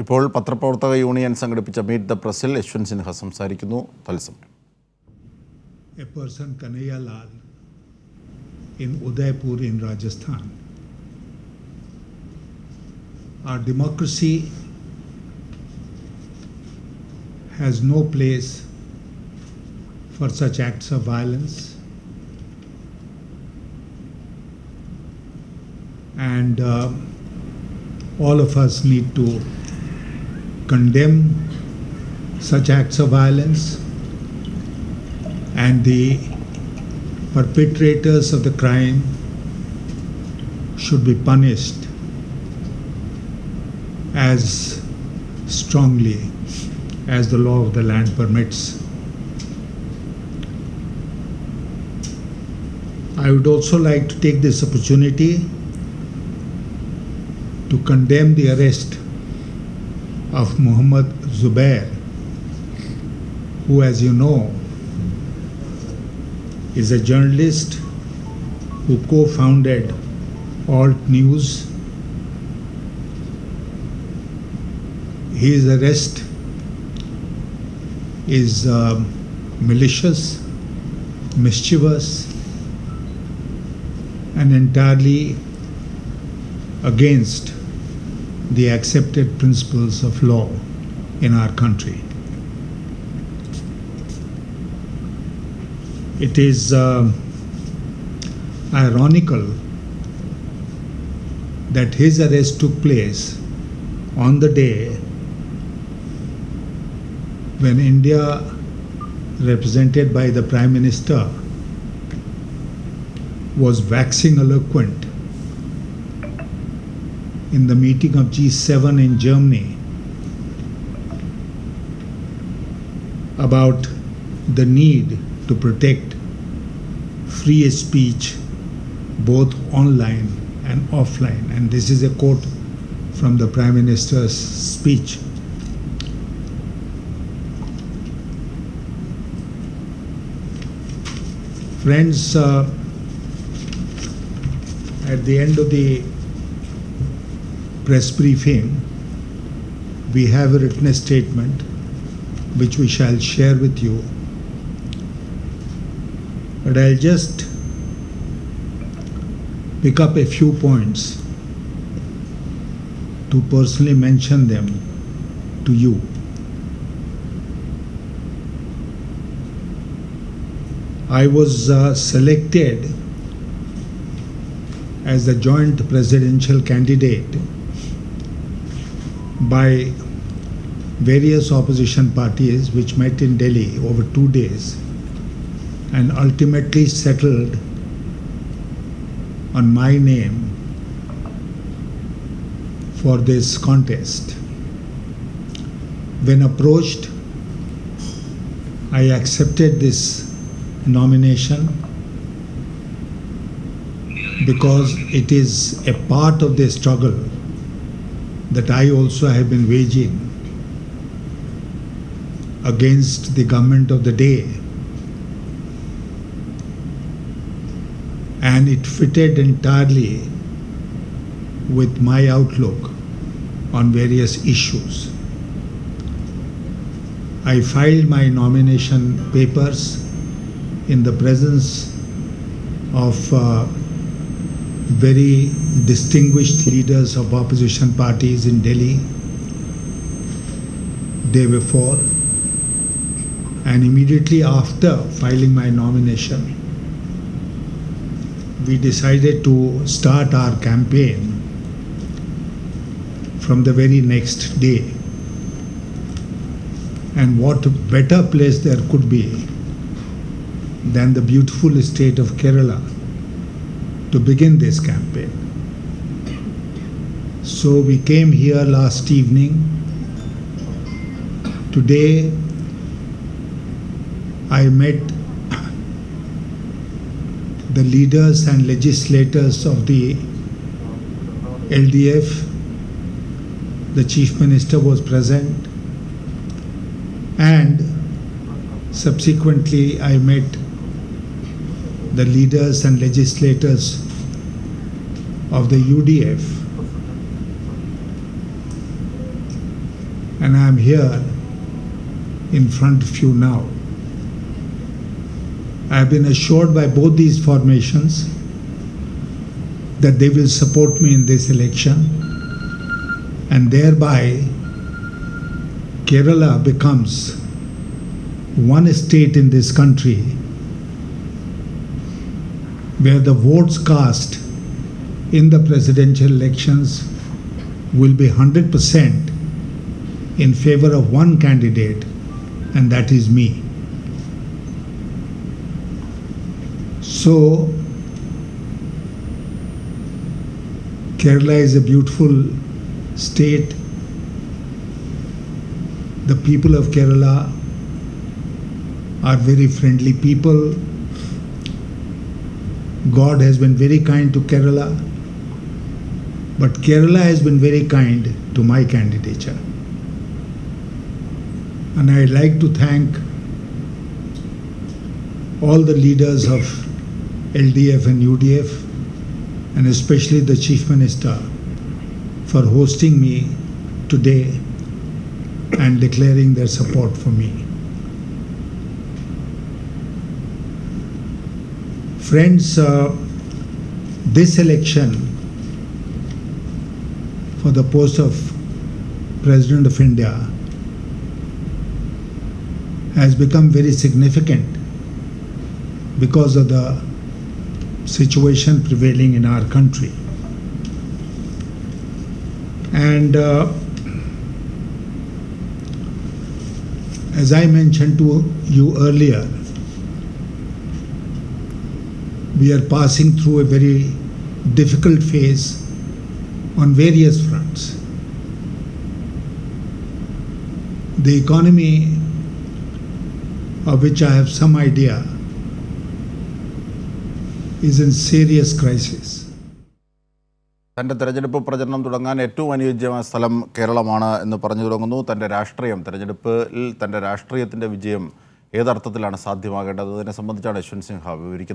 ഇപ്പോൾ പത്രപ്രവർത്തക യൂണിയൻ സംഘടിപ്പിച്ച മീറ്റ് ദ പ്രസിൽ യശ്വന്ത് സിൻഹ സംസാരിക്കുന്നു. തത്സമയം. A person Kanhaiya Lal in Udaipur in Rajasthan. Our democracy has no place for such acts of violence, and all of us need to condemn such acts of violence, and the perpetrators of the crime should be punished as strongly as the law of the land permits. I would also like to take this opportunity to condemn the arrest of Muhammad Zubair, who, as you know, is a journalist who co-founded Alt News. His arrest is malicious, mischievous, and entirely against the accepted principles of law in our country. It is ironical that his arrest took place on the day when India, represented by the Prime Minister, was waxing eloquent in the meeting of G7 in Germany about the need to protect free speech both online and offline. And this is a quote from the Prime Minister's speech. Friends, at the end of the press briefing, we have a written statement which we shall share with you. But I'll just pick up a few points to personally mention them to you. I was selected as the joint presidential candidate by various opposition parties which met in Delhi over 2 days and ultimately settled on my name for this contest. When approached, I accepted this nomination because it is a part of the struggle that I also have been waging against the government of the day, and it fitted entirely with my outlook on various issues. I filed my nomination papers in the presence of very distinguished leaders of opposition parties in Delhi day before, and immediately after filing my nomination, we decided to start our campaign from the very next day. And what better place there could be than the beautiful state of Kerala to begin this campaign. So we came here last evening. Today I met the leaders and legislators of the LDF. The Chief Minister was present, and subsequently I met the leaders and legislators of the UDF and I am here in front of you now. I have been assured by both these formations that they will support me in this election, and thereby Kerala becomes one state in this country where the votes cast in the presidential elections will be 100% in favor of one candidate, and that is me. So, Kerala is a beautiful state. The people of Kerala are very friendly people. God has been very kind to Kerala, but Kerala has been very kind to my candidature. And I'd like to thank all the leaders of LDF and UDF, and especially the Chief Minister, for hosting me today and declaring their support for me. Friends, this election for the post of President of India has become very significant because of the situation prevailing in our country. And as I mentioned to you earlier, we are passing through a very difficult phase on various fronts. The economy, of which I have some idea, is in serious crisis. തൻ്റെ തെരഞ്ഞെടുപ്പ് പ്രചരണം തുടങ്ങാൻ ഏറ്റവും അനുയോജ്യമായ സ്ഥലം കേരളമാണ് എന്ന് പറഞ്ഞു തുടങ്ങുന്നു. തൻ്റെ രാഷ്ട്രീയം, തെരഞ്ഞെടുപ്പിൽ തൻ്റെ രാഷ്ട്രീയത്തിൻ്റെ വിജയം ഏതർത്ഥത്തിലാണ് സാധ്യമാകേണ്ടത്, അതിനെ സംബന്ധിച്ചാണ് യശ്വന്ത് സിൻഹ വിവരിക്കുന്നത്.